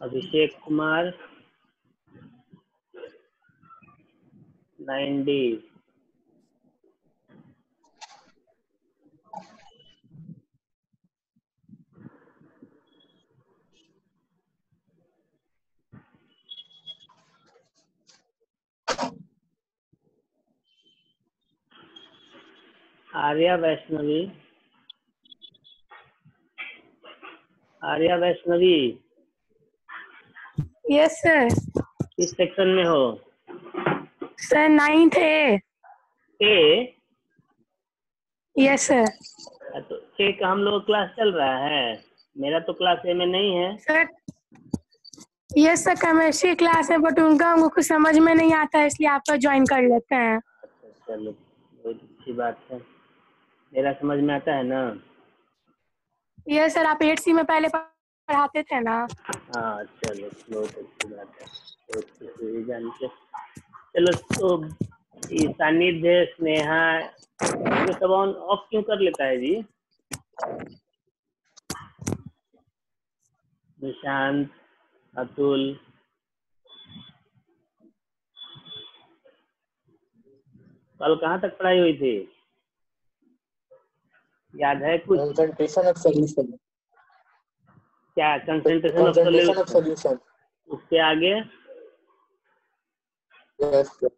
अभिषेक Kumar 9D। Arya Vaishnavi yes sir. किस section में हो? Sir 9th A। A? Yes sir. तो ए का हम लोग क्लास चल रहा है। मेरा तो क्लास ए में नहीं है sir yes sir, chemistry class है बट उनका हमको कुछ समझ में नहीं आता है, इसलिए आपका ज्वाइन कर लेते हैं। अच्छा चलो, बहुत अच्छी बात है। मेरा समझ में आता है ना? यस सर, आप 8C में पहले पढ़ाते थे ना। हाँ चलो, बहुत अच्छी बात है, बहुत खुशी हुई जान के। चलो तो सानिध्य, स्नेहा, ये सब ऑन ऑफ क्यों कर लेता है जी? निशांत, अतुल, कल कहाँ तक पढ़ाई हुई थी? याद है कुछ? Concentration of solution. क्या? Concentration of solution. उसके आगे यस सर।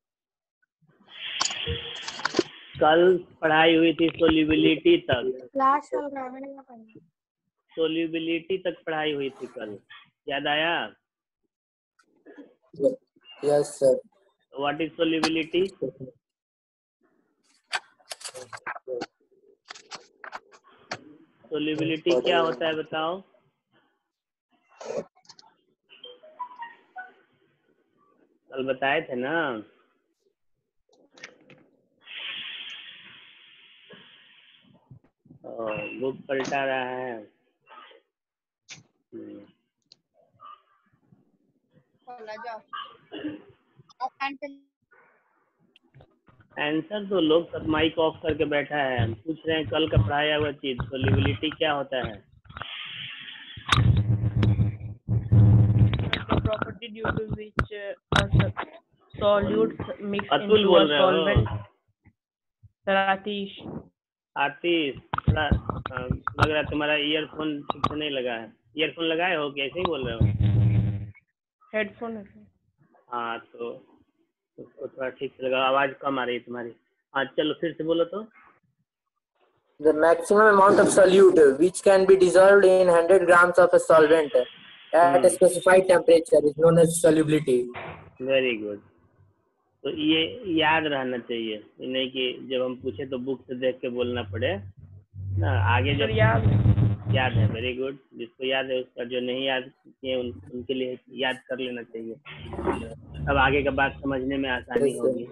कल पढ़ाई हुई थी सोल्यूबिलिटी तक। सोल्यूबिलिटी तक पढ़ाई हुई थी कल, याद आया? Yes sir. What is solubility? Solubility क्या होता है बताओ? कल बताए थे ना। बुक पलटा रहा है। आंसर तो लोग सब माइक ऑफ करके बैठा है। हम पूछ रहे हैं कल का पढ़ाया हुआ चीज, सोल्यूबिलिटी क्या होता है? Property due to which solutes mix Atul into बोल a रहे solvent. हो? सर आतिश। आतिश, थोड़ा लग रहा है तुम्हारा ईयरफोन ठीक से नहीं लगा है। ईयरफोन लगाए हो कि ऐसे ही बोल रहे हो? हेडफोन है। हाँ तो उसको थोड़ा ठीक से लगा, आवाज कम आ रही है तुम्हारी। हाँ चलो फिर से बोलो तो। The maximum amount of solute which can be dissolved in 100 grams of a solvent at a specified temperature is known as solubility. Very good. तो ये याद रहना चाहिए, नहीं कि जब हम पूछे तो बुक से देख के बोलना पड़े ना। आगे जब याद है, वेरी गुड। जिसको याद है उसका, जो नहीं याद किए उनके लिए याद कर लेना चाहिए, तब आगे का बात समझने में आसानी होगी।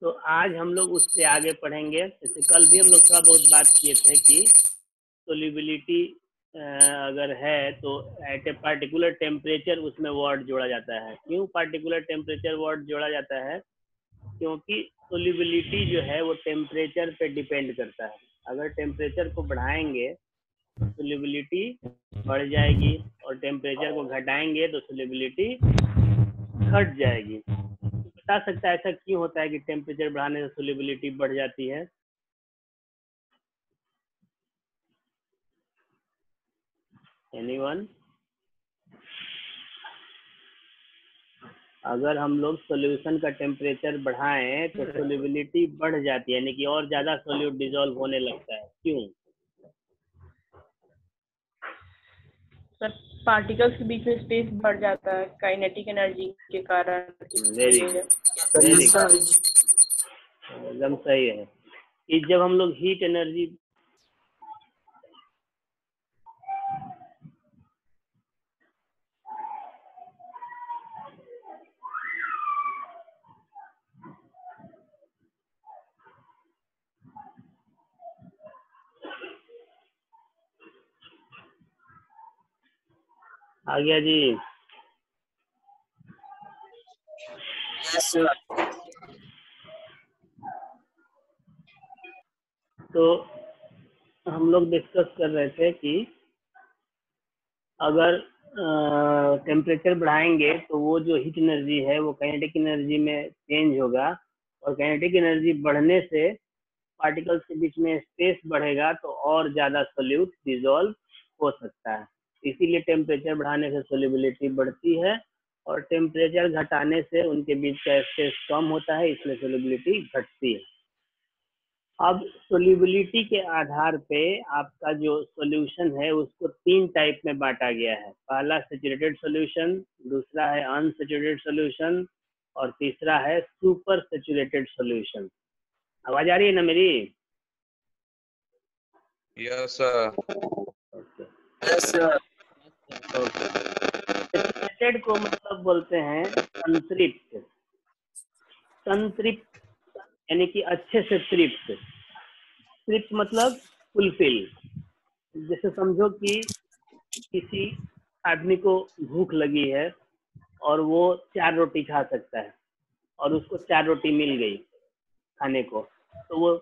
तो आज हम लोग उससे आगे पढ़ेंगे। जैसे कल भी हम लोग थोड़ा बहुत बात किए थे कि सोल्यूबिलिटी अगर है तो एट ए पार्टिकुलर टेम्परेचर उसमें वर्ड जोड़ा जाता है। क्यों पार्टिकुलर टेम्परेचर वर्ड जोड़ा जाता है? क्योंकि सोल्यूबिलिटी जो है वो टेम्परेचर पे डिपेंड करता है। अगर टेम्परेचर को बढ़ाएंगे सोल्यूबिलिटी बढ़ जाएगी, और टेम्परेचर को घटाएंगे तो सोल्यूबिलिटी घट जाएगी। तो बता सकता है ऐसा क्यों होता है कि टेम्परेचर बढ़ाने से सोल्यूबिलिटी बढ़ जाती है? एनीवन? अगर हम लोग सॉल्यूशन का टेम्परेचर बढ़ाएं तो सोल्यूबिलिटी बढ़ जाती है, यानी कि और ज्यादा सोल्यूट डिसॉल्व होने लगता है। क्यों? सर पार्टिकल्स के बीच में स्पेस बढ़ जाता है काइनेटिक एनर्जी के कारण। वेरी गुड, एकदम सही है। कि जब हम लोग हीट एनर्जी आ गया जी। Yes sir. तो हम लोग डिस्कस कर रहे थे कि अगर टेम्परेचर बढ़ाएंगे तो वो जो हीट एनर्जी है वो काइनेटिक एनर्जी में चेंज होगा, और काइनेटिक एनर्जी बढ़ने से पार्टिकल्स के बीच में स्पेस बढ़ेगा तो और ज़्यादा सोल्यूट डिजोल्व हो सकता है। इसीलिए टेम्परेचर बढ़ाने से सोल्यूबिलिटी बढ़ती है और टेम्परेचर घटाने से उनके बीच का स्पेस कम होता है, इसलिए सोल्यूबिलिटी घटती है। अब सोल्यूबिलिटी के आधार पे आपका जो सॉल्यूशन है उसको 3 टाइप में बांटा गया है। पहला सैचुरेटेड सॉल्यूशन, दूसरा है अनसैचुरेटेड सॉल्यूशन और तीसरा है सुपर सैचुरेटेड सॉल्यूशन। आवाज आ रही है ना मेरी? Yes sir. ओके, सैचुरेटेड को मतलब बोलते हैं संतृप्त। संतृप्त यानी कि अच्छे से तृप्त। तृप्त मतलब फुलफिल। जैसे समझो कि किसी आदमी को भूख लगी है और वो 4 रोटी खा सकता है और उसको 4 रोटी मिल गई खाने को, तो वो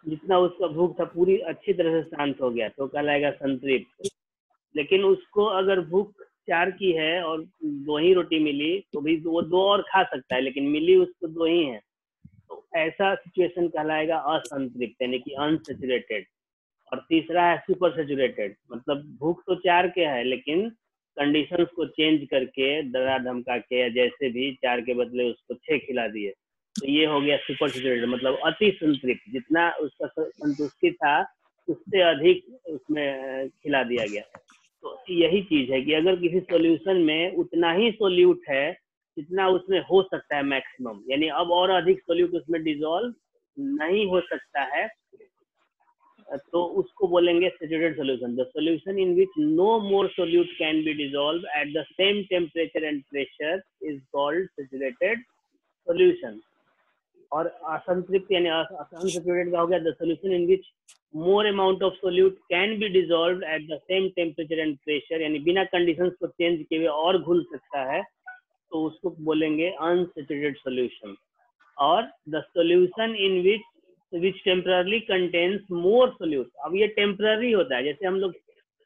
जितना उसका भूख था पूरी अच्छी तरह से शांत हो गया, तो कहलाएगा संतृप्त। लेकिन उसको अगर भूख 4 की है और 2 ही रोटी मिली तो भी वो 2 और खा सकता है, लेकिन मिली उसको 2 ही है, तो ऐसा सिचुएशन कहलाएगा असंतृप्त यानी कि अनसैचुरेटेड। और तीसरा है सुपर सैचुरेटेड, मतलब भूख तो 4 के है लेकिन कंडीशंस को चेंज करके डरा धमका के या जैसे भी 4 के बदले उसको 6 खिला दिए, तो ये हो गया सुपर सैचुरेटेड, मतलब अति संतृप्त। जितना उसका संतुष्टि था उससे अधिक उसमें खिला दिया गया। तो यही चीज है कि अगर किसी सॉल्यूशन में उतना ही सोल्यूट है जितना उसमें हो सकता है मैक्सिमम, यानी अब और अधिक सोल्यूट उसमें डिसॉल्व नहीं हो सकता है, तो उसको बोलेंगे saturated solution. The solution in which no more solute can be dissolve at the same temperature and pressure is called saturated solution. और असंतृप्त यानी अनसैचुरेटेड का हो गया the solution in which more amount of solute can be dissolved at the same temperature and pressure, यानी बिना conditions को change किए हुए और घुल सकता है, तो उसको बोलेंगे अनसैचुरेटेड सॉल्यूशन। और the solution in which temporary contains more solute, अब ये टेम्पररी होता है। जैसे हम लोग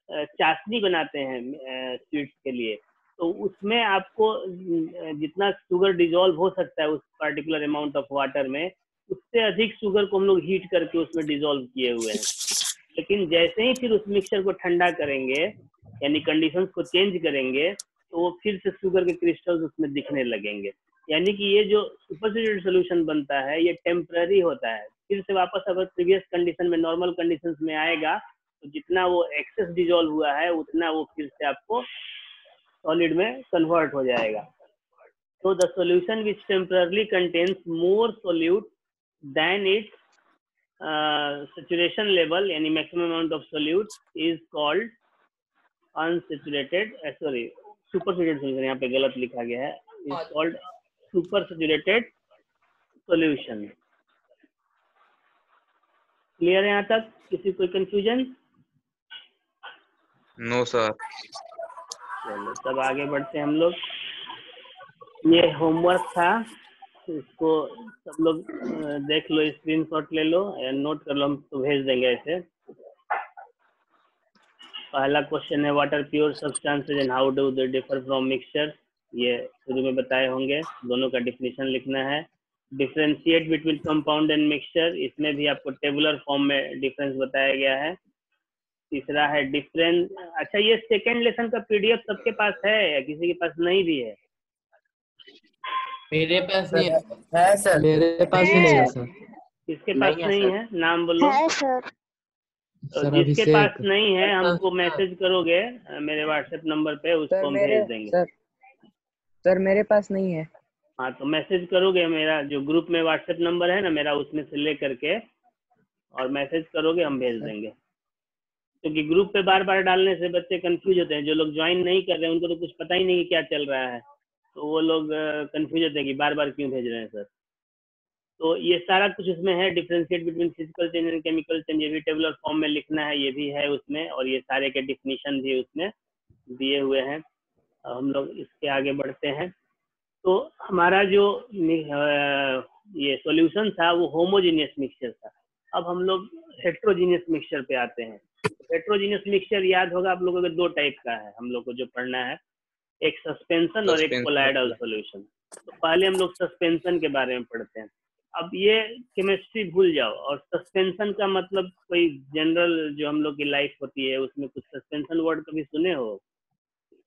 चाशनी बनाते हैं स्वीट्स के लिए, तो उसमें आपको जितना शुगर डिजोल्व हो सकता है उस पर्टिकुलर अमाउंट ऑफ वाटर में, उससे अधिक शुगर को हम लोग हीट करके उसमें डिजोल्व किए हुए हैं। लेकिन जैसे ही फिर उस मिक्सचर को ठंडा करेंगे यानी कंडीशंस को चेंज करेंगे, तो वो फिर से शुगर के क्रिस्टल्स उसमें दिखने लगेंगे। यानी कि ये जो सुपर सैचुरेटेड सोल्यूशन बनता है ये टेम्पररी होता है, फिर से वापस अगर प्रीवियस कंडीशन में नॉर्मल कंडीशंस में आएगा तो जितना वो एक्सेस डिजोल्व हुआ है उतना वो फिर से आपको सॉलिड में कन्वर्ट हो जाएगा। तो the solution which temporarily contains more solute than its saturation level यानी maximum amount of solute is called unsaturated sorry super saturated solution, यहाँ पे गलत लिखा गया है, is called super saturated solution। Clear है यहाँ तक? किसी कोई कंफ्यूजन? No sir. चलो तब आगे बढ़ते हैं हम लोग। ये होमवर्क था, इसको सब लोग देख लो, स्क्रीनशॉट ले लो या नोट कर लो, हम तो भेज देंगे ऐसे। पहला क्वेश्चन है what are pure substances and how do they differ from mixture, ये शुरू में बताए होंगे, दोनों का डिफिनीशन लिखना है। Differentiate between compound and mixture, इसमें भी आपको टेबुलर फॉर्म में डिफरेंस बताया गया है। तीसरा है डिफरेंस, अच्छा ये सेकेंड लेसन का पीडीएफ सबके पास है या किसी के पास नहीं भी है? मेरे पास नहीं है सर। मेरे पास भी नहीं है सर। किसके पास नहीं है? नाम बोलो। है सर। सर जिसके अभिषेक। पास नहीं है हमको मैसेज करोगे मेरे व्हाट्सएप नंबर पे, उसको हम भेज देंगे। सर मेरे पास नहीं है। हाँ तो मैसेज करोगे, मेरा जो ग्रुप में व्हाट्सएप नंबर है ना मेरा, उसमें से ले करके और मैसेज करोगे, हम भेज देंगे। क्योंकि ग्रुप पे बार बार डालने से बच्चे कंफ्यूज होते हैं, जो लोग ज्वाइन नहीं कर रहे हैं उनको तो कुछ पता ही नहीं क्या चल रहा है, तो वो लोग कंफ्यूज होते हैं कि बार बार क्यों भेज रहे हैं सर। तो ये सारा कुछ उसमें है, differentiate between physical change and chemical change, ये भी टेबुलर फॉर्म में लिखना है, ये भी है उसमें, और ये सारे के डिफिनीशन भी उसमें दिए हुए हैं। हम लोग इसके आगे बढ़ते हैं। तो हमारा जो ये सॉल्यूशन था वो होमोजेनियस मिक्सचर था। अब हम लोग हेट्रोजीनियस मिक्सचर पे आते हैं। हेट्रोजीनियस मिक्सचर याद होगा आप लोगों को, दो टाइप का है हम लोग को जो पढ़ना है, एक सस्पेंशन और एक कोलाइडल सॉल्यूशन। तो पहले हम लोग सस्पेंशन के बारे में पढ़ते हैं। अब ये केमिस्ट्री भूल जाओ, और सस्पेंशन का मतलब कोई जनरल जो हम लोग की लाइफ होती है उसमें कुछ सस्पेंशन वर्ड कभी सुने हो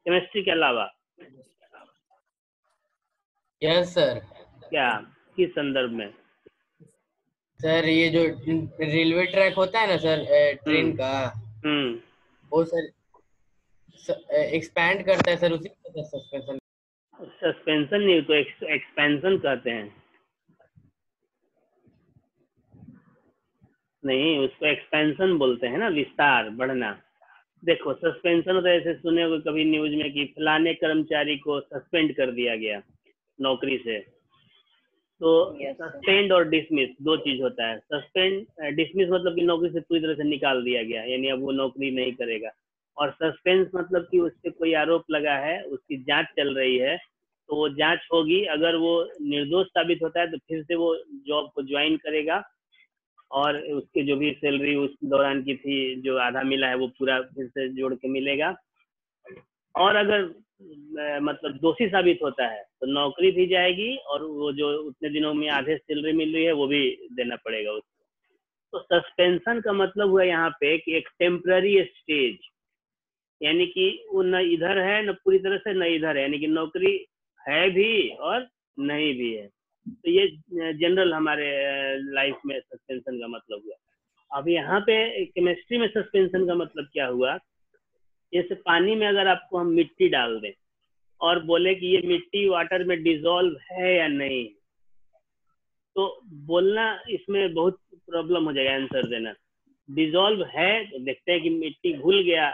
केमिस्ट्री के अलावा? Yes sir. क्या, किस संदर्भ में? सर ये जो रेलवे ट्रैक होता है ना सर, ट्रेन का, वो सर एक्सपैंड करता है सर, उसी का सस्पेंशन। सस्पेंशन नहीं तो एक्सपेंशन कहते हैं। नहीं, उसको एक्सपेंशन बोलते हैं ना, विस्तार, बढ़ना। देखो सस्पेंशन तो ऐसे सुने हो कभी न्यूज में कि फलाने कर्मचारी को सस्पेंड कर दिया गया नौकरी से। तो सस्पेंड और डिसमिस दो चीज होता है। सस्पेंड, डिसमिस मतलब कि नौकरी से पूरी तरह से निकाल दिया गया, यानी अब वो नौकरी नहीं करेगा। और सस्पेंस मतलब कि उस पर कोई आरोप लगा है, उसकी जांच चल रही है, तो वो जांच होगी, अगर वो निर्दोष साबित होता है तो फिर से वो जॉब को ज्वाइन करेगा, और उसके जो भी सैलरी उस दौरान की थी जो आधा मिला है वो पूरा फिर से जोड़ के मिलेगा। और अगर मतलब दोषी साबित होता है तो नौकरी भी जाएगी, और वो जो उतने दिनों में आधे सैलरी मिल रही है वो भी देना पड़ेगा उसको। तो सस्पेंशन का मतलब हुआ यहाँ पे कि एक टेम्पररी स्टेज, यानी कि वो न इधर है न पूरी तरह से न इधर है, यानी कि नौकरी है भी और नहीं भी है। तो ये जनरल हमारे लाइफ में सस्पेंशन का मतलब हुआ। अब यहाँ पे केमिस्ट्री में सस्पेंशन का मतलब क्या हुआ? जैसे पानी में अगर आपको हम मिट्टी डाल दें और बोले कि ये मिट्टी वाटर में डिजोल्व है या नहीं, तो बोलना इसमें बहुत प्रॉब्लम हो जाएगा आंसर देना। डिजोल्व है तो देखते हैं कि मिट्टी घुल गया,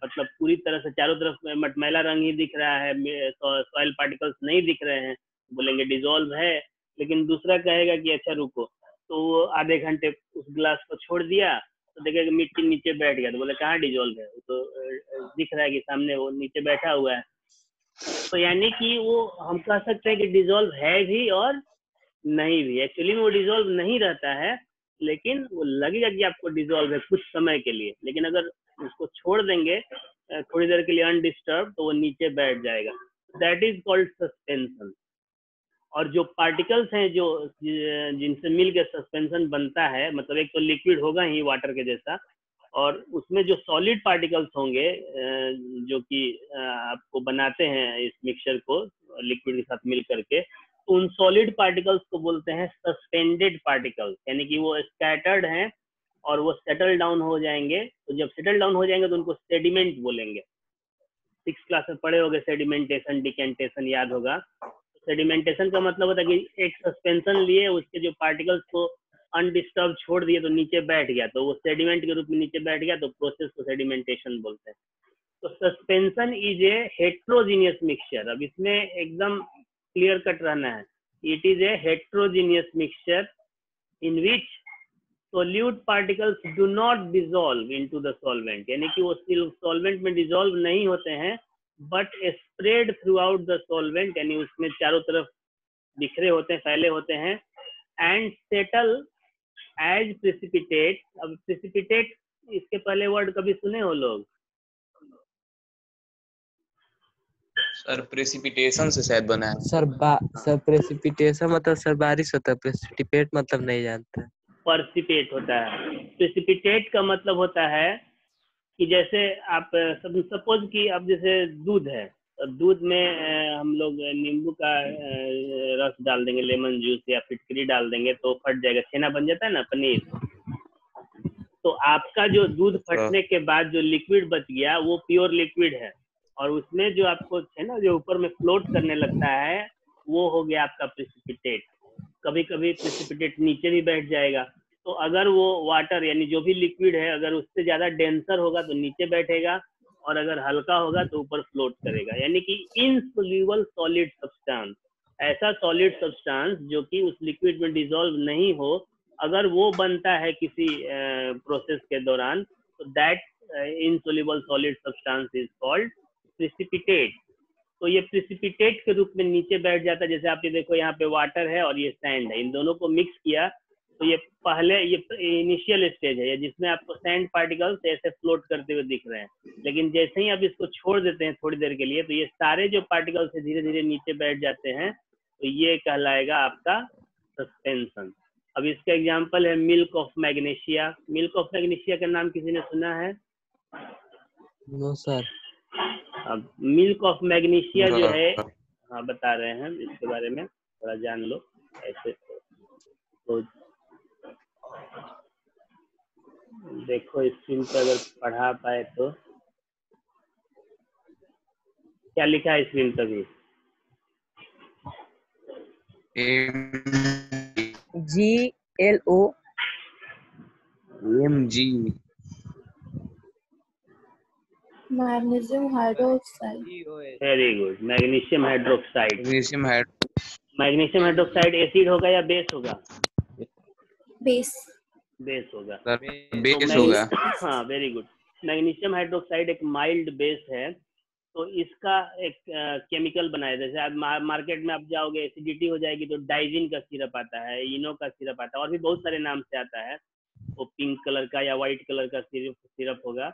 मतलब पूरी तरह से चारों तरफ मटमैला रंग ही दिख रहा है, सॉइल पार्टिकल्स नहीं दिख रहे हैं, बोलेंगे डिजोल्व है। लेकिन दूसरा कहेगा कि अच्छा रुको, तो वो आधे घंटे उस गिलास को छोड़ दिया तो देखेगा कि मिट्टी नीचे बैठ गया, तो बोले कहाँ डिजोल्व है, तो दिख रहा है कि सामने वो नीचे बैठा हुआ है। तो यानी कि वो हम कह सकते हैं कि डिजोल्व है भी और नहीं भी। एक्चुअली में वो डिजोल्व नहीं रहता है, लेकिन वो लगेगा कि आपको डिजोल्व है कुछ समय के लिए, लेकिन अगर उसको छोड़ देंगे थोड़ी देर के लिए अनडिस्टर्ब तो वो नीचे बैठ जाएगा। That is called suspension. और जो पार्टिकल्स हैं जो जिनसे मिलकर सस्पेंशन बनता है, मतलब एक तो लिक्विड होगा ही वाटर के जैसा, और उसमें जो सॉलिड पार्टिकल्स होंगे जो कि आपको बनाते हैं इस मिक्सचर को लिक्विड के साथ मिल करके, तो उन सॉलिड पार्टिकल्स को बोलते हैं सस्पेंडेड पार्टिकल्स, यानी कि वो स्कैटर्ड हैं और वो सेटल डाउन हो जाएंगे। तो जब सेटल डाउन हो जाएंगे तो उनको सेडिमेंट बोलेंगे। 6th क्लास में पढ़े होंगे सेडिमेंटेशन, डिकेंटेशन, याद होगा। सेडिमेंटेशन का मतलब होता है कि एक सस्पेंशन लिए, उसके जो पार्टिकल्स को अनडिस्टर्ब छोड़ दिए तो नीचे बैठ गया, तो वो सेडिमेंट के रूप में नीचे बैठ गया, तो प्रोसेस को सेडिमेंटेशन बोलते हैं। तो suspension is a heterogeneous mixture. अब इसमें एकदम क्लियर कट रहना है, it is a heterogeneous mixture in which solute particles do not dissolve into the solvent, यानी कि वो सिर्फ सॉल्वेंट में डिसॉल्व नहीं होते हैं, but spread through out the solvent, यानी उसमें चारों तरफ बिखरे होते हैं, फैले होते हैं, एंड सेटल एज प्रेसिपिटेट। अब प्रेसिपिटेट, इसके पहले वर्ड कभी सुने हो लोग? सर प्रेसिपिटेशन से शायद बना है। सर प्रेसिपिटेशन मतलब सर बारिश होता है, प्रेसिपिटेट मतलब नहीं जानते। पर्सिपेट होता है। प्रेसिपिटेट का मतलब होता है कि जैसे आप सपोज कि अब जैसे दूध है, तो दूध में हम लोग नींबू का रस डाल देंगे, लेमन जूस या फिटकरी डाल देंगे तो फट जाएगा, छेना बन जाता है ना, पनीर। तो आपका जो दूध फटने के बाद जो लिक्विड बच गया वो प्योर लिक्विड है, और उसमें जो आपको है ना जो ऊपर में फ्लोट करने लगता है वो हो गया आपका प्रेसिपिटेट। कभी कभी प्रेसिपिटेट नीचे भी बैठ जाएगा। तो अगर वो वाटर यानी जो भी लिक्विड है अगर उससे ज्यादा डेंसर होगा तो नीचे बैठेगा, और अगर हल्का होगा तो ऊपर फ्लोट करेगा। यानी कि इनसोल्यूबल सॉलिड सब्सटेंस, ऐसा सॉलिड सब्सटेंस जो कि उस लिक्विड में डिसॉल्व नहीं हो, अगर वो बनता है किसी प्रोसेस के दौरान, तो that insoluble solid substance is called precipitate. तो ये प्रेसिपिटेट के रूप में नीचे बैठ जाता है। जैसे आप ये देखो यहाँ पे वाटर है और ये सैंड है, इन दोनों को मिक्स किया तो ये पहले ये इनिशियल स्टेज है, ये जिसमें आपको सैंड पार्टिकल्स ऐसे फ्लोट करते हुए दिख रहे हैं, लेकिन जैसे ही आप इसको छोड़ देते हैं थोड़ी देर के लिए, तो ये सारे जो पार्टिकल्स है धीरे धीरे नीचे बैठ जाते हैं, तो ये कहलाएगा आपका सस्पेंशन। अब इसका एग्जांपल है milk of magnesia. Milk of magnesia का नाम किसी ने सुना है? No sir. अब मिल्क ऑफ मैग्नीशिया जो है, हाँ बता रहे हैं इसके बारे में, थोड़ा जान लो ऐसे। तो देखो स्क्रीन पर अगर पढ़ा पाए तो क्या लिखा है स्क्रीन पर भी? GLO MG magnesium hydroxide. Very good, magnesium hydroxide. Magnesium hydroxide acid होगा या बेस होगा? बेस। बेस होगा। बेस होगा। हाँ वेरी गुड। मैग्नीशियम हाइड्रोक्साइड एक माइल्ड बेस है, तो इसका एक केमिकल बनाया, जैसे आप मार्केट में आप जाओगे एसिडिटी हो जाएगी तो डाइजिन का सिरप आता है, इनो का सिरप आता है, और भी बहुत सारे नाम से आता है, वो पिंक कलर का या व्हाइट कलर का सिरप होगा।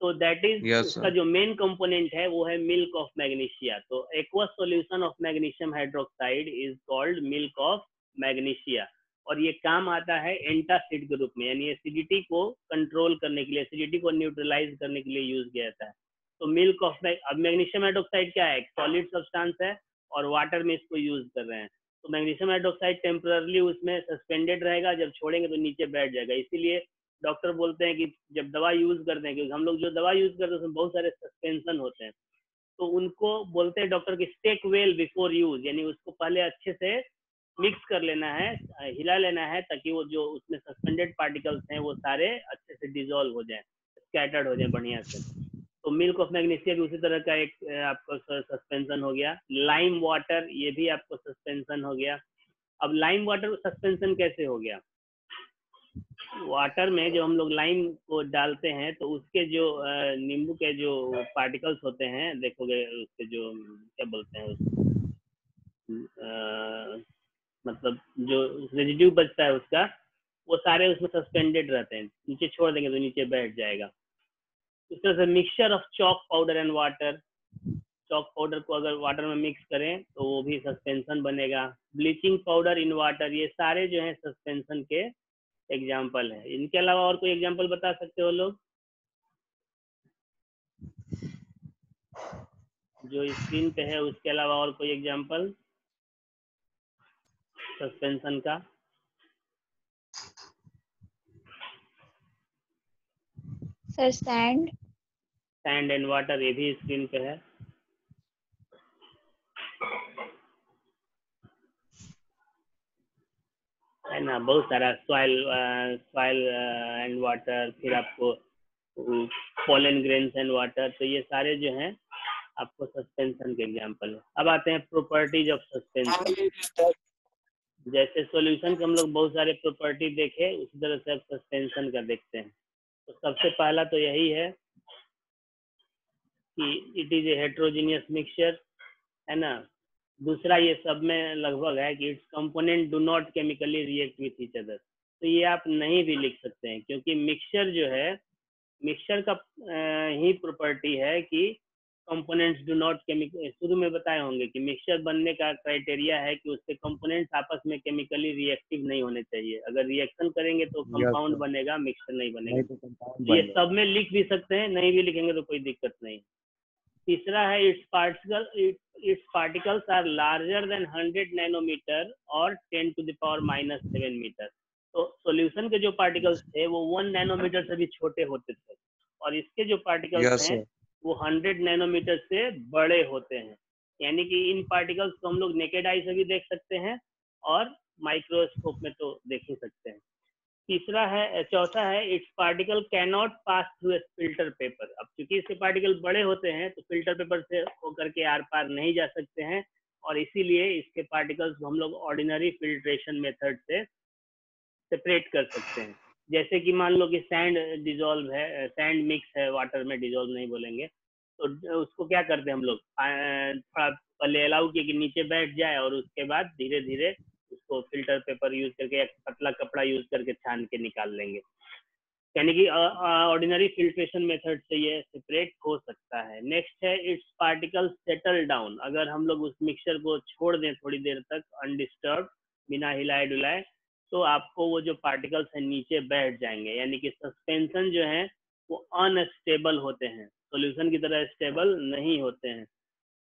तो दैट इज उसका जो मेन कंपोनेंट है वो है मिल्क ऑफ मैग्नीशिया। तो aqueous solution of magnesium hydroxide is called milk of magnesia, और ये काम आता है एंटासिड के रूप में, यानी एसिडिटी को कंट्रोल करने के लिए, एसिडिटी को न्यूट्रलाइज करने के लिए यूज किया जाता है। तो मिल्क ऑफ अब मैग्नीशियम हाइड्रोक्साइड क्या है? सॉलिड सब्सटेंस है और वाटर में इसको यूज कर रहे हैं। तो मैग्नीशियम हाइड्रोक्साइड टेम्पररली उसमें सस्पेंडेड रहेगा, जब छोड़ेंगे तो नीचे बैठ जाएगा। इसीलिए डॉक्टर बोलते हैं कि जब दवा यूज करते हैं, क्योंकि हम लोग जो दवा यूज करते हैं उसमें बहुत सारे सस्पेंशन होते हैं, तो उनको बोलते हैं डॉक्टर की स्टेक वेल बिफोर यूज, यानी उसको पहले अच्छे से मिक्स कर लेना है, हिला लेना है, ताकि वो जो उसमें सस्पेंडेड पार्टिकल्स हैं वो सारे अच्छे से डिजोल्व हो जाएं, स्कैटर्ड हो जाएं बढ़िया से। तो मिल्क ऑफ मैग्नीशिया भी उसी तरह का एक आपको सस्पेंशन हो गया। लाइम वाटर, ये भी आपको सस्पेंशन हो गया। अब लाइम वाटर सस्पेंशन कैसे हो गया? वाटर में जो हम लोग लाइम को डालते हैं तो उसके जो नींबू के जो पार्टिकल्स होते हैं, देखोगे उसके जो क्या बोलते हैं मतलब जो रेजिड्यू बचता है उसका, वो सारे उसमें सस्पेंडेड रहते हैं, नीचे छोड़ देंगे तो नीचे बैठ जाएगा। इस तरह से mixture of chalk powder and water, chalk powder को अगर वाटर में मिक्स करें तो वो भी सस्पेंशन बनेगा। ब्लीचिंग पाउडर इन वाटर, ये सारे जो है सस्पेंशन के एग्जाम्पल है। इनके अलावा और कोई एग्जाम्पल बता सकते हो लोग जो स्क्रीन पे है? उसके अलावा और कोई एग्जाम्पल सस्पेंशन का? सर सैंड एंड वाटर, ये भी स्क्रीन पे है। ना बहुत सारा सॉइल एंड वाटर, फिर आपको पोलन ग्रेन्स एंड वाटर, तो ये सारे जो हैं आपको सस्पेंशन के एग्जांपल है। अब आते हैं प्रॉपर्टीज ऑफ सस्पेंशन। जैसे सॉल्यूशन के हम लोग बहुत सारे प्रॉपर्टी देखे, उसी तरह से अब सस्पेंशन का देखते हैं। तो सबसे पहला तो यही है कि it is a heterogeneous mixture, है ना। दूसरा ये सब में लगभग है कि it's component do not chemically react with each other. तो ये आप नहीं भी लिख सकते हैं, क्योंकि मिक्सचर जो है, मिक्सचर का ही प्रॉपर्टी है कि कंपोनेंट्स डू नॉट केमिकल, शुरू में बताए होंगे कि मिक्सचर बनने का क्राइटेरिया है कि उसके कंपोनेंट्स आपस में केमिकली रिएक्टिव नहीं होने चाहिए। अगर रिएक्शन करेंगे तो कंपाउंड बनेगा, मिक्सचर नहीं बनेगा। ये सब में लिख भी सकते हैं, नहीं भी लिखेंगे तो कोई दिक्कत नहीं। तीसरा है its particles are larger than 100 nanometre और 10 to the power -7 मीटर। तो सॉल्यूशन के जो पार्टिकल्स थे वो 1 नैनोमीटर से भी छोटे होते थे, और इसके जो पार्टिकल्स हैं वो 100 नैनोमीटर से बड़े होते हैं। यानी कि इन पार्टिकल्स को हम लोग नेकेड आई से भी देख सकते हैं और माइक्रोस्कोप में तो देख ही सकते हैं। चौथा है it's particle can not pass through filter paper. अब चूंकि इसके पार्टिकल बड़े होते हैं तो फिल्टर पेपर से होकर के आर पार नहीं जा सकते हैं, और इसीलिए इसके पार्टिकल्स को हम लोग ऑर्डिनरी फिल्ट्रेशन मेथड से सेपरेट कर सकते हैं। जैसे कि मान लो कि सैंड डिजोल्व है, सैंड मिक्स है वाटर में, डिजोल्व नहीं बोलेंगे, तो उसको क्या करते हैं हम लोग, थोड़ा पहले अलाउ किए कि नीचे बैठ जाए और उसके बाद धीरे धीरे उसको फिल्टर पेपर यूज करके या पतला कपड़ा यूज करके छान के निकाल लेंगे। यानी कि ऑर्डिनरी फिल्ट्रेशन मेथड से ये सेपरेट हो सकता है। नेक्स्ट है इट्स पार्टिकल्स सेटल डाउन। अगर हम लोग उस मिक्सचर को छोड़ दें थोड़ी देर तक अनडिस्टर्ब, बिना हिलाए डुलाए, तो आपको वो जो पार्टिकल्स हैं नीचे बैठ जाएंगे, यानी कि सस्पेंशन जो है वो अनस्टेबल होते हैं, सॉल्यूशन की तरह स्टेबल नहीं होते हैं।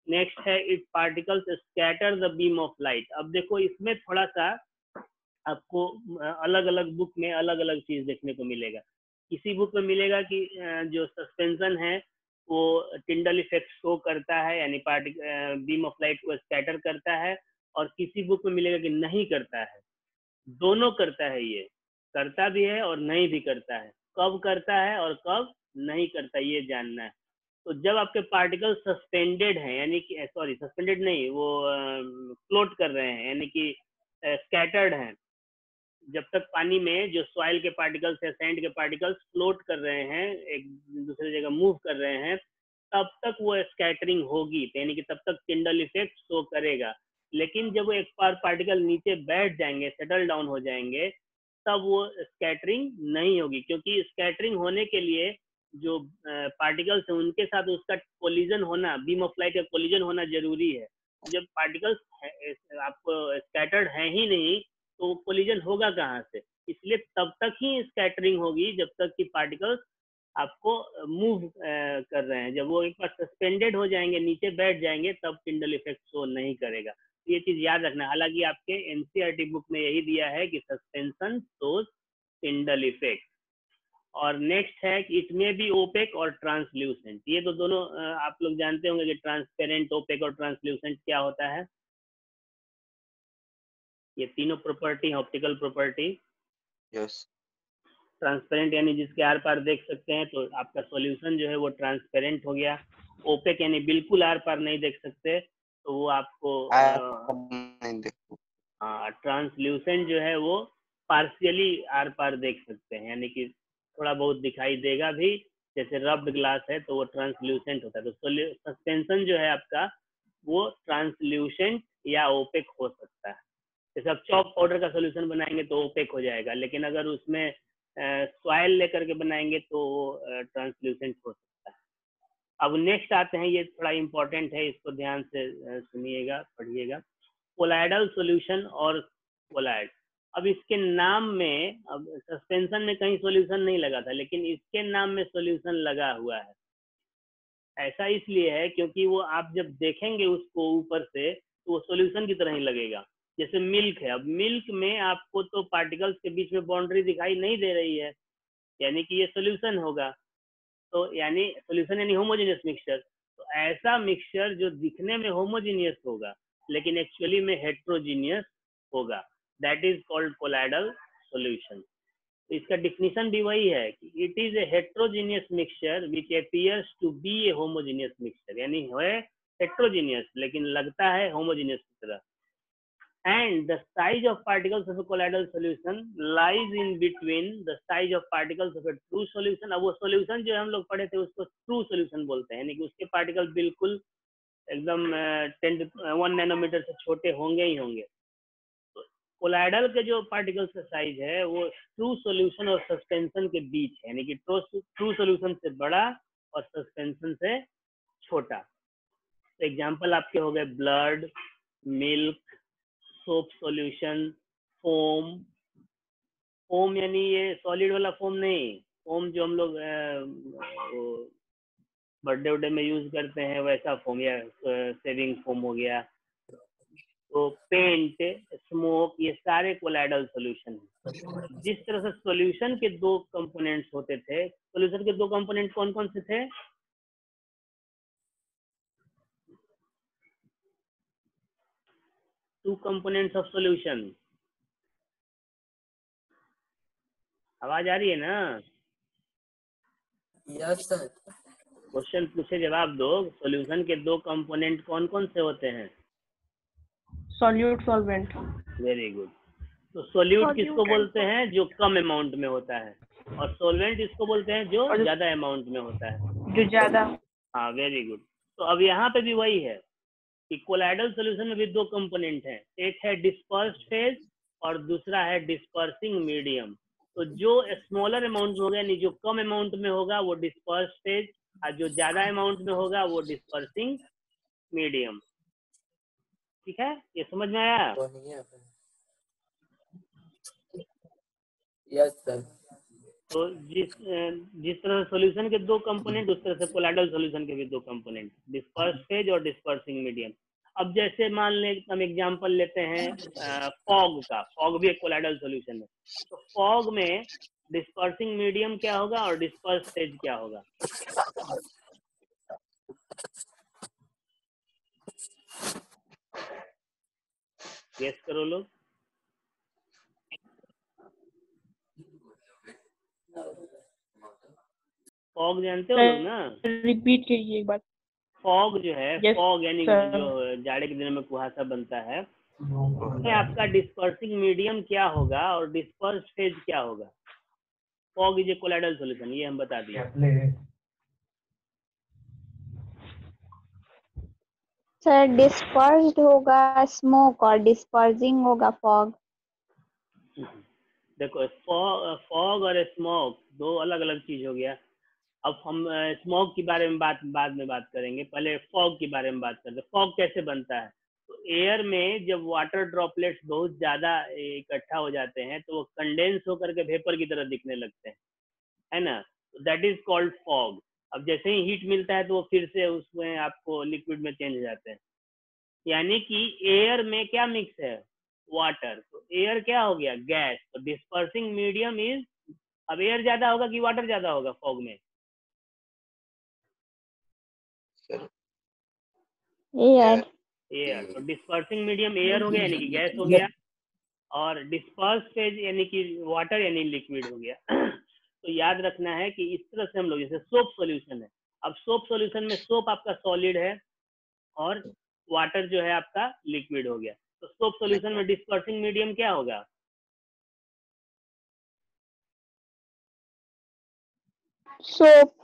नेक्स्ट है it particles scatter the beam of light. अब देखो इसमें थोड़ा सा आपको अलग अलग बुक में अलग अलग चीज देखने को मिलेगा। किसी बुक में मिलेगा कि जो सस्पेंशन है वो टिंडल इफेक्ट शो करता है, यानी बीम ऑफ लाइट को स्कैटर करता है, और किसी बुक में मिलेगा कि नहीं करता है। दोनों करता है, ये करता भी है और नहीं भी करता है। कब करता है और कब नहीं करता ये जानना है। तो जब आपके पार्टिकल सस्पेंडेड हैं, यानी कि सॉरी सस्पेंडेड नहीं, वो फ्लोट कर रहे हैं, यानी कि स्कैटर्ड हैं, जब तक पानी में जो सॉइल के पार्टिकल्स या सैंड के पार्टिकल्स फ्लोट कर रहे हैं, एक दूसरे जगह मूव कर रहे हैं, तब तक वो स्कैटरिंग होगी, यानी कि तब तक टिंडल इफेक्ट शो करेगा। लेकिन जब वो एक बार पार्टिकल नीचे बैठ जाएंगे, सेटल डाउन हो जाएंगे, तब वो स्कैटरिंग नहीं होगी, क्योंकि स्कैटरिंग होने के लिए जो पार्टिकल्स हैं उनके साथ उसका कोलिजन होना, बीम ऑफ लाइट का कोलिजन होना जरूरी है। जब पार्टिकल्स आपको स्कैटर्ड है ही नहीं तो कोलिजन होगा कहाँ से? इसलिए तब तक ही स्कैटरिंग होगी जब तक कि पार्टिकल्स आपको मूव कर रहे हैं। जब वो एक बार सस्पेंडेड हो जाएंगे, नीचे बैठ जाएंगे, तब टिंडल इफेक्ट शो नहीं करेगा। ये चीज याद रखना। हालांकि आपके एनसीईआरटी बुक में यही दिया है कि सस्पेंशन शोज टिंडल इफेक्ट। और नेक्स्ट है कि इट में बी ओपेक और ट्रांसल्यूसेंट। ये तो दोनों आप लोग जानते होंगे कि ट्रांसपेरेंट, ओपेक और ट्रांसल्यूसेंट क्या होता है। ये तीनों प्रॉपर्टी है ऑप्टिकल प्रॉपर्टी। यस। ट्रांसपेरेंट यानी जिसके आर पार देख सकते हैं, तो आपका सॉल्यूशन जो है वो ट्रांसपेरेंट हो गया। ओपेक यानी बिल्कुल आर पार नहीं देख सकते, तो वो आपको हाँ। ट्रांसल्यूसेंट जो है वो पार्शियली आर पार देख सकते हैं, यानी कि थोड़ा बहुत दिखाई देगा भी, जैसे रब्ड ग्लास है तो वो ट्रांसल्यूसेंट होता है। तो सस्पेंशन जो है आपका वो ट्रांसल्यूसेंट या ओपेक हो सकता है। जैसे आप चॉक पाउडर का सोल्यूशन बनाएंगे तो ओपेक हो जाएगा, लेकिन अगर उसमें सॉइल लेकर के बनाएंगे तो वो ट्रांसल्यूसेंट हो सकता है। अब नेक्स्ट आते हैं, ये थोड़ा इम्पोर्टेंट है, इसको ध्यान से सुनिएगा, पढ़िएगा। कोलाइडल सॉल्यूशन और कोलाइड। अब इसके नाम में, अब सस्पेंशन में कहीं सॉल्यूशन नहीं लगा था, लेकिन इसके नाम में सॉल्यूशन लगा हुआ है। ऐसा इसलिए है क्योंकि वो आप जब देखेंगे उसको ऊपर से तो वो सॉल्यूशन की तरह ही लगेगा। जैसे मिल्क है, अब मिल्क में आपको तो पार्टिकल्स के बीच में बाउंड्री दिखाई नहीं दे रही है, यानी कि ये सॉल्यूशन होगा। तो यानी सॉल्यूशन यानी होमोजेनियस मिक्सचर। तो ऐसा मिक्सचर जो दिखने में होमोजेनियस होगा लेकिन एक्चुअली में हेट्रोजीनियस होगा, that is called colloidal solution. तो इसका डिफिनीशन भी वही है कि it is a heterogeneous mixture which appears to be a homogeneous mixture, यानी है हेट्रोजीनियस लेकिन लगता है होमोजेनियस की तरह। And the size of particles of a colloidal solution lies in between the size of particles of a true solution। अब वो solution जो हम लोग पढ़े थे उसको true solution बोलते हैं, यानी कि उसके पार्टिकल बिल्कुल एकदम 1 नैनोमीटर से छोटे होंगे ही होंगे। तो कोलाइडल के जो पार्टिकल्स का साइज है वो ट्रू सॉल्यूशन और सस्पेंशन के बीच है, यानी कि ट्रू सॉल्यूशन से बड़ा और सस्पेंशन से छोटा। तो एग्जाम्पल आपके हो गए blood, milk, soap solution, foam. Foam यानी ये सॉलिड वाला फोम नहीं, फोम जो हम लोग बर्थडे वर्थडे में यूज करते हैं वैसा फोम, या सेविंग फोम हो गया। तो पेंट, स्मोक, ये सारे कोलाइडल सॉल्यूशन हैं। जिस तरह से सॉल्यूशन के दो कंपोनेंट्स होते थे, सॉल्यूशन के दो कंपोनेंट कौन कौन से थे? Two components of solution. आवाज आ रही है ना? Yes sir. क्वेश्चन पूछे जवाब दो। सॉल्यूशन के दो कंपोनेंट कौन कौन से होते हैं? Solute, solvent. Very good. तो सॉल्यूट किसको बोलते हैं? जो कम अमाउंट में होता है, और सॉल्वेंट इसको बोलते हैं जो ज्यादा अमाउंट में होता है, जो ज्यादा। हाँ वेरी गुड। तो अब यहाँ पे भी वही है, कि कोलाइडल सॉल्यूशन में भी दो कंपोनेंट हैं, एक है डिस्पर्स्ड फेज और दूसरा है डिस्पर्सिंग मीडियम। तो जो स्मॉलर अमाउंट में होगा यानी जो कम अमाउंट में होगा वो डिस्पर्स्ड फेज, और जो ज्यादा अमाउंट में होगा वो डिस्पर्सिंग मीडियम। ठीक है, ये समझ में आया? Yes sir. तो जिस तरह से सॉल्यूशन के दो कंपोनेंट, उस तरह से कोलाइडल सॉल्यूशन के भी दो कंपोनेंट, डिस्पर्स्ड फेज और डिस्पर्सिंग मीडियम। अब जैसे मान लें हम एग्जांपल लेते हैं फॉग का, फॉग भी एक कोलाइडल सॉल्यूशन है। तो फॉग में डिस्पर्सिंग मीडियम क्या होगा और डिस्पर्स्ड फेज क्या होगा? गेस करो लोग। फॉग जानते हो लोग ना? रिपीट कीजिए एक बार। फॉग जो है, Yes, फॉग यानी sir. जो जाड़े के दिनों में कुहासा बनता है, उसमें आपका डिस्पर्सिंग मीडियम क्या होगा और डिस्पर्स्ड फेज क्या होगा? Fog is a colloidal solution, ये हम बता दिए। सर डिस्पर्स्ड होगा स्मोक और डिस्पर्सिंग होगा फॉग। देखो फॉग और स्मोक दो अलग अलग चीज हो गया। अब हम स्मोक के बारे में बाद में बात करेंगे, पहले फॉग के बारे में बात करते हैं। फॉग कैसे बनता है? तो एयर में जब वाटर ड्रॉपलेट्स बहुत ज्यादा इकट्ठा हो जाते हैं तो वो कंडेंस होकर के वेपर की तरह दिखने लगते हैं, है ना? That is called fog. अब जैसे ही हीट मिलता है तो वो फिर से उसमें आपको लिक्विड में चेंज हो जाते हैं। यानी कि एयर में क्या मिक्स है? वाटर। तो एयर क्या हो गया? गैस। तो डिस्पर्सिंग मीडियम इज, अब एयर ज्यादा होगा कि वाटर ज्यादा होगा फॉग में? एयर। एयर। तो डिस्पर्सिंग मीडियम एयर हो गया यानी कि गैस हो गया, और डिस्पर्स फेज यानी कि वाटर यानी लिक्विड हो गया। तो याद रखना है कि इस तरह से हम लोग, जैसे सोप सॉल्यूशन है, अब सोप सॉल्यूशन में सोप आपका सॉलिड है और वाटर जो है आपका लिक्विड हो गया। तो सोप सॉल्यूशन में डिस्पर्सिंग मीडियम क्या होगा? सोप।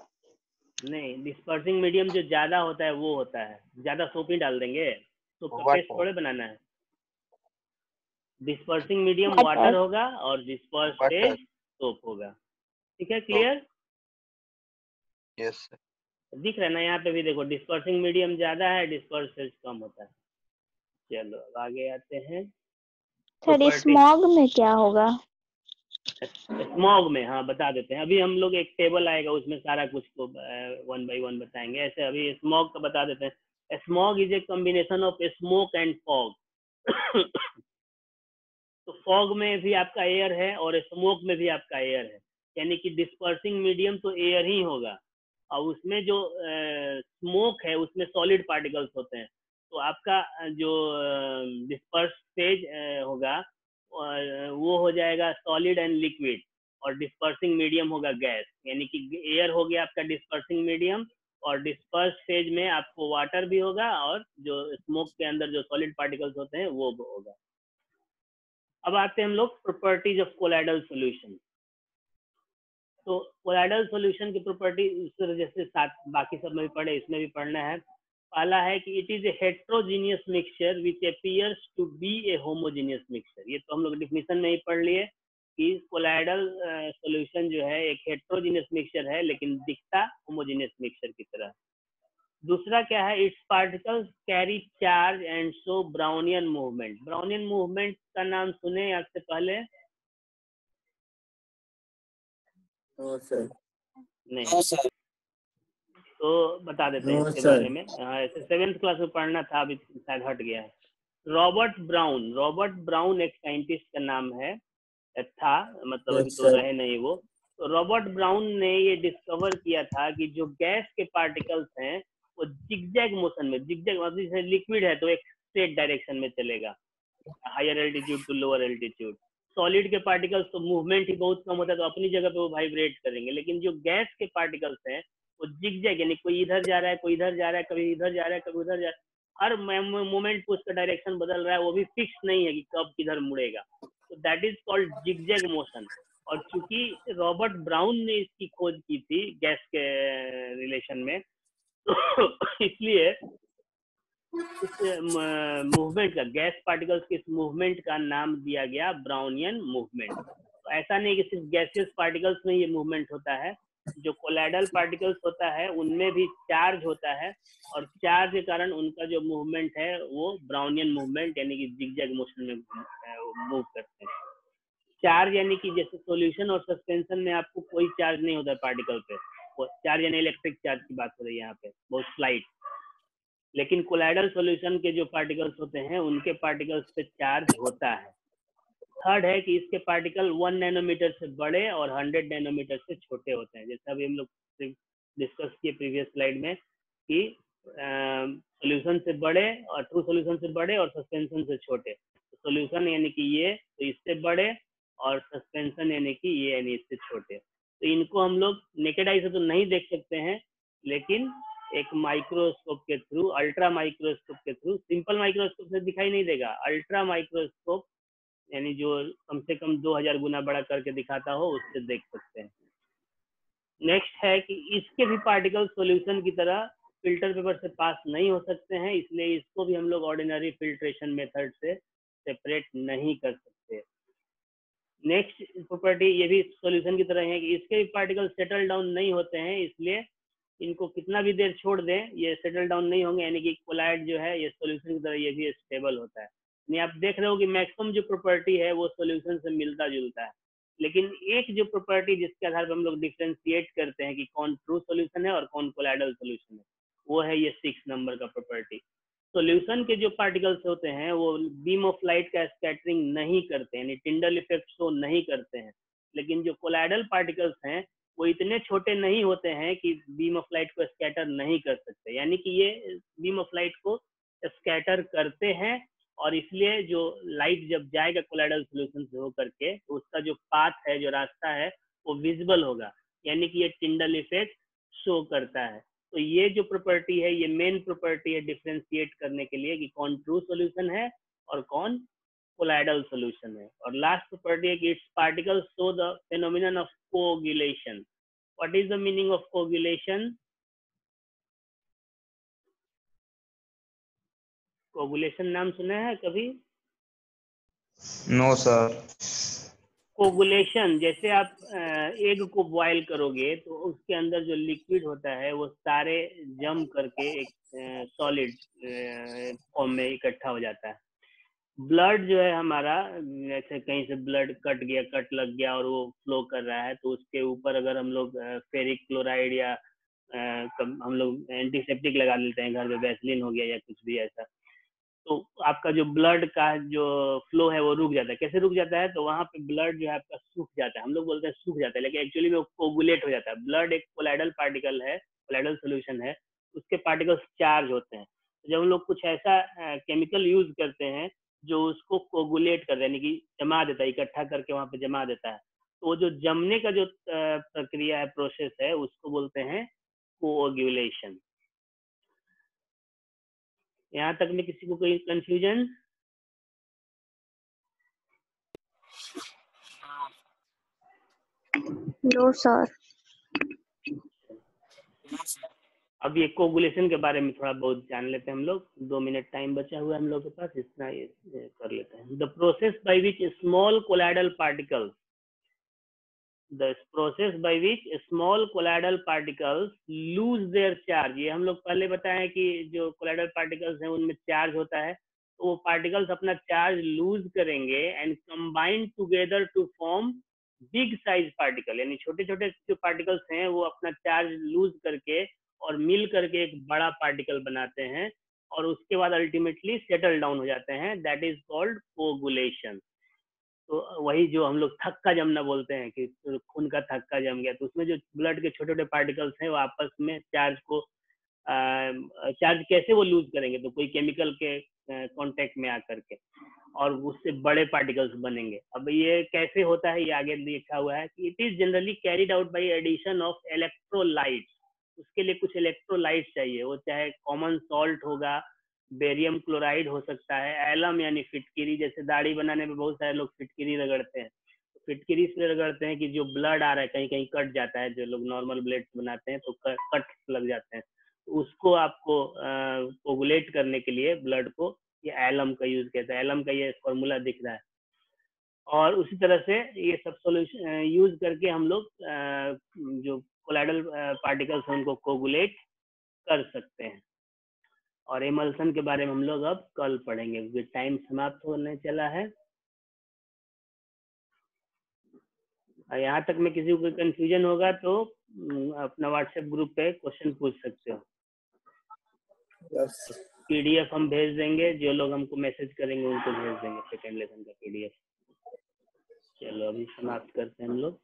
नहीं, डिस्पर्सिंग मीडियम जो ज्यादा होता है वो होता है, ज्यादा सोप ही डाल देंगे तो पेस्ट थोड़े बनाना है। डिस्पर्सिंग मीडियम वाटर होगा और डिस्पर्स फेज सोप होगा। ठीक है, क्लियर? Yes sir. दिख रहा है ना यहाँ पे भी? देखो डिस्पर्सिंग मीडियम ज्यादा है, डिस्पर्स फेज कम होता है। चलो अब आगे आते हैं। सर स्मॉग में क्या होगा? स्मॉग में, हाँ बता देते हैं। अभी हम लोग एक टेबल आएगा उसमें सारा कुछ को वन बाय वन बताएंगे। ऐसे अभी स्मॉग का बता देते हैं। Smog is a combination of smoke and fog. तो फॉग में भी आपका एयर है और स्मोक में भी आपका एयर है, यानी कि डिस्पर्सिंग मीडियम तो एयर ही होगा, और उसमें जो स्मोक है उसमें सॉलिड पार्टिकल्स होते हैं। तो आपका जो डिस्पर्स फेज होगा वो हो जाएगा सॉलिड एंड लिक्विड, और डिस्पर्सिंग मीडियम होगा गैस। यानी कि एयर हो गया आपका डिस्पर्सिंग मीडियम, और डिस्पर्स फेज में आपको वाटर भी होगा और जो स्मोक के अंदर जो सॉलिड पार्टिकल्स होते हैं वो होगा। अब आते हैं हम लोग प्रॉपर्टीज ऑफ कोलाइडल सॉल्यूशन। तो कोलाइडल सॉल्यूशन की प्रॉपर्टी जैसे साथ बाकी सब में भी पढ़े, इसमें भी पढ़ना है। पहला है कि it is a heterogeneous mixture which appears to be a homogeneous mixture. ये तो हम लोग डिफिनीशन में ही पढ़ लिए कि कोलाइडल सॉल्यूशन जो है एक हेट्रोजीनियस मिक्सचर है लेकिन दिखता होमोजीनियस मिक्सचर की तरह। दूसरा क्या है? Its particles carry charge and show Brownian movement. Brownian movement का नाम सुने आपसे पहले? नहीं, तो बता देते हैं इसके बारे में। ऐसे 7th क्लास में पढ़ना था, अभी शायद हट गया है। रॉबर्ट ब्राउन एक साइंटिस्ट का नाम है, था मतलब अभी तो रहे नहीं वो। तो रॉबर्ट ब्राउन ने ये डिस्कवर किया था कि जो गैस के पार्टिकल्स हैं वो जिगजैग मोशन में, जिगजैग मतलब लिक्विड है तो एक स्ट्रेट डायरेक्शन में चलेगा, higher altitude to lower altitude. Solid के पार्टिकल्स तो मूवमेंट ही बहुत कम होता है तो अपनी जगह पे वो वाइब्रेट करेंगे, लेकिन जो गैस के पार्टिकल्स हैं वो जिगजैग, यानी कोई इधर जा रहा है, कोई इधर जा रहा है, कभी इधर जा रहा है, कभी उधर जा रहा है, हर मोमेंट पे उसका डायरेक्शन बदल रहा है, वो भी फिक्स नहीं है कि कब किधर मुड़ेगा। तो that is called zigzag motion. और चूंकि रॉबर्ट ब्राउन ने इसकी खोज की थी गैस के रिलेशन में, तो इसलिए इस मूवमेंट का, गैस पार्टिकल्स के इस मूवमेंट का नाम दिया गया ब्राउनियन मूवमेंट। तो ऐसा नहीं कि सिर्फ गैसियस पार्टिकल्स में ये मूवमेंट होता है, जो कोलाइडल पार्टिकल्स होता है उनमें भी चार्ज होता है, और चार्ज के कारण उनका जो मूवमेंट है वो ब्राउनियन मूवमेंट यानी कि जिगजैग मोशन में मूव करते हैं। चार्ज यानी कि जैसे सॉल्यूशन और सस्पेंशन में आपको कोई चार्ज नहीं होता है पार्टिकल पे, चार्ज यानी इलेक्ट्रिक चार्ज की बात हो रही है यहाँ पे, बहुत स्लाइट। लेकिन कोलाइडल सॉल्यूशन के जो पार्टिकल्स होते हैं उनके पार्टिकल्स पे चार्ज होता है। थर्ड है कि इसके पार्टिकल 1 नैनोमीटर से बड़े और 100 नैनोमीटर से छोटे होते हैं, जैसा अभी हम लोग डिस्कस किए प्रीवियस स्लाइड में कि सॉल्यूशन से बड़े और ट्रू सॉल्यूशन से बड़े और सस्पेंशन से छोटे। तो सॉल्यूशन यानी कि ये, तो इससे बड़े, और सस्पेंशन यानी कि ये यानी इससे छोटे। तो इनको हम लोग नेकेड आई से तो नहीं देख सकते हैं, लेकिन एक माइक्रोस्कोप के थ्रू, अल्ट्रा माइक्रोस्कोप के थ्रू, सिंपल माइक्रोस्कोप से दिखाई नहीं देगा, अल्ट्रा माइक्रोस्कोप यानी जो कम से कम 2000 गुना बड़ा करके दिखाता हो, उससे देख सकते हैं। नेक्स्ट है कि इसके भी पार्टिकल सॉल्यूशन की तरह फिल्टर पेपर से पास नहीं हो सकते हैं, इसलिए इसको भी हम लोग ऑर्डिनरी फिल्ट्रेशन मेथड से सेपरेट नहीं कर सकते। नेक्स्ट प्रॉपर्टी ये भी सॉल्यूशन की तरह है कि इसके भी पार्टिकल सेटल डाउन नहीं होते हैं, इसलिए इनको कितना भी देर छोड़ दें ये सेटल डाउन नहीं होंगे, यानी कि कोलाइड जो है ये सॉल्यूशन की तरह ये भी स्टेबल होता है। यानी आप देख रहे हो कि मैक्सिमम जो प्रॉपर्टी है वो सॉल्यूशन से मिलता जुलता है, लेकिन एक जो प्रॉपर्टी जिसके आधार पर हम लोग डिफ्रेंशिएट करते हैं कि कौन ट्रू सॉल्यूशन है और कौन कोलाइडल सॉल्यूशन है, वो है ये 6 नंबर का प्रॉपर्टी। सॉल्यूशन के जो पार्टिकल्स होते हैं वो बीम ऑफ लाइट का स्कैटरिंग नहीं करते हैं, यानी टिंडल इफेक्ट शो नहीं करते हैं, लेकिन जो कोलाइडल पार्टिकल्स हैं वो इतने छोटे नहीं होते हैं कि बीम ऑफ लाइट को स्कैटर नहीं कर सकते, यानी कि ये बीम ऑफ लाइट को स्कैटर करते हैं, और इसलिए जो लाइट जब जाएगा कोलाइडल सॉल्यूशन से होकर के तो उसका जो पाथ है, जो रास्ता है, वो विजिबल होगा, यानी कि ये टिंडल इफेक्ट शो करता है। तो ये जो प्रॉपर्टी है ये मेन प्रॉपर्टी है डिफ्रेंशिएट करने के लिए कि कौन ट्रू सॉल्यूशन है और कौन कोलाइडल सॉल्यूशन है। और लास्ट प्रॉपर्टी है कि it's particles show the phenomenon of coagulation. What is the meaning of coagulation? Coagulation नाम सुना है कभी? No sir. कोगुलेशन, जैसे आप एग को बॉयल करोगे तो उसके अंदर जो लिक्विड होता है वो सारे जम करके एक सॉलिड फॉर्म में इकट्ठा हो जाता है। ब्लड जो है हमारा, जैसे कहीं से ब्लड कट गया, कट लग गया और वो फ्लो कर रहा है, तो उसके ऊपर अगर हम लोग फेरिक क्लोराइड या हम लोग एंटीसेप्टिक लगा लेते हैं घर में, वैसलीन हो गया या कुछ भी ऐसा, तो आपका जो ब्लड का जो फ्लो है वो रुक जाता है। कैसे रुक जाता है? तो वहाँ पे ब्लड जो है आपका सूख जाता है, हम लोग बोलते हैं सूख जाता है, लेकिन एक्चुअली वो कोगुलेट हो जाता है। ब्लड एक कोलाइडल पार्टिकल है, कोलाइडल सॉल्यूशन है, उसके पार्टिकल्स चार्ज होते हैं। तो जब हम लोग कुछ ऐसा केमिकल यूज करते हैं जो उसको कोगुलेट कर, यानी कि जमा देता है, इकट्ठा करके वहाँ पे जमा देता है, तो वो जो जमने का जो प्रक्रिया है, प्रोसेस है, उसको बोलते हैं कोगुलेशन। यहाँ तक में किसी को कोई कंफ्यूजन? No sir. अब ये कोगुलेशन के बारे में थोड़ा बहुत जान लेते हैं हम लोग। 2 मिनट टाइम बचा हुआ है हम लोग के पास, इतना ये कर लेते हैं। The process by which small colloidal particles, the process by which small colloidal particles lose their charge. ये हम लोग पहले बताए कि जो कोलाइडल पार्टिकल्स हैं उनमें चार्ज होता है, तो वो पार्टिकल्स अपना चार्ज लूज करेंगे and combine together to form big size particle, यानी छोटे छोटे जो पार्टिकल्स हैं वो अपना चार्ज लूज करके और मिल करके एक बड़ा पार्टिकल बनाते हैं, और उसके बाद अल्टीमेटली सेटल डाउन हो जाते हैं। That is called coagulation. तो वही जो हम लोग थक्का जमना बोलते हैं कि खून का थक्का जम गया, तो उसमें जो ब्लड के छोटे छोटे पार्टिकल्स हैं वो आपस में चार्ज को चार्ज कैसे वो लूज करेंगे? तो कोई केमिकल के कांटेक्ट में आकर के, और उससे बड़े पार्टिकल्स बनेंगे। अब ये कैसे होता है ये आगे लिखा हुआ है कि it is generally carried out by addition of electrolytes. उसके लिए कुछ इलेक्ट्रोलाइट्स चाहिए, वो चाहे कॉमन सॉल्ट होगा, बेरियम क्लोराइड हो सकता है, एलम यानी फिटकिरी, जैसे दाढ़ी बनाने में बहुत सारे लोग फिटकिरी रगड़ते हैं, तो फिटकिरी इसलिए रगड़ते हैं कि जो ब्लड आ रहा है कहीं कहीं कट जाता है, जो लोग नॉर्मल ब्लेड बनाते हैं तो कट लग जाते हैं, उसको आपको कोगुलेट करने के लिए ब्लड को ये एलम का यूज किया था। एलम का ये फॉर्मूला दिख रहा है। और उसी तरह से ये सब सॉल्यूशन यूज करके हम लोग जो कोलाइडल पार्टिकल्स हैं उनको कोगुलेट कर सकते हैं। और एमल्सन के बारे में हम लोग अब कल पढ़ेंगे क्योंकि टाइम समाप्त होने चला है। यहाँ तक में किसी को कंफ्यूजन होगा तो अपना व्हाट्सएप ग्रुप पे क्वेश्चन पूछ सकते हो। पीडीएफ हम भेज देंगे, जो लोग हमको मैसेज करेंगे उनको भेज देंगे सेकेंड लेसन का पीडीएफ। चलो अभी समाप्त करते हैं हम लोग।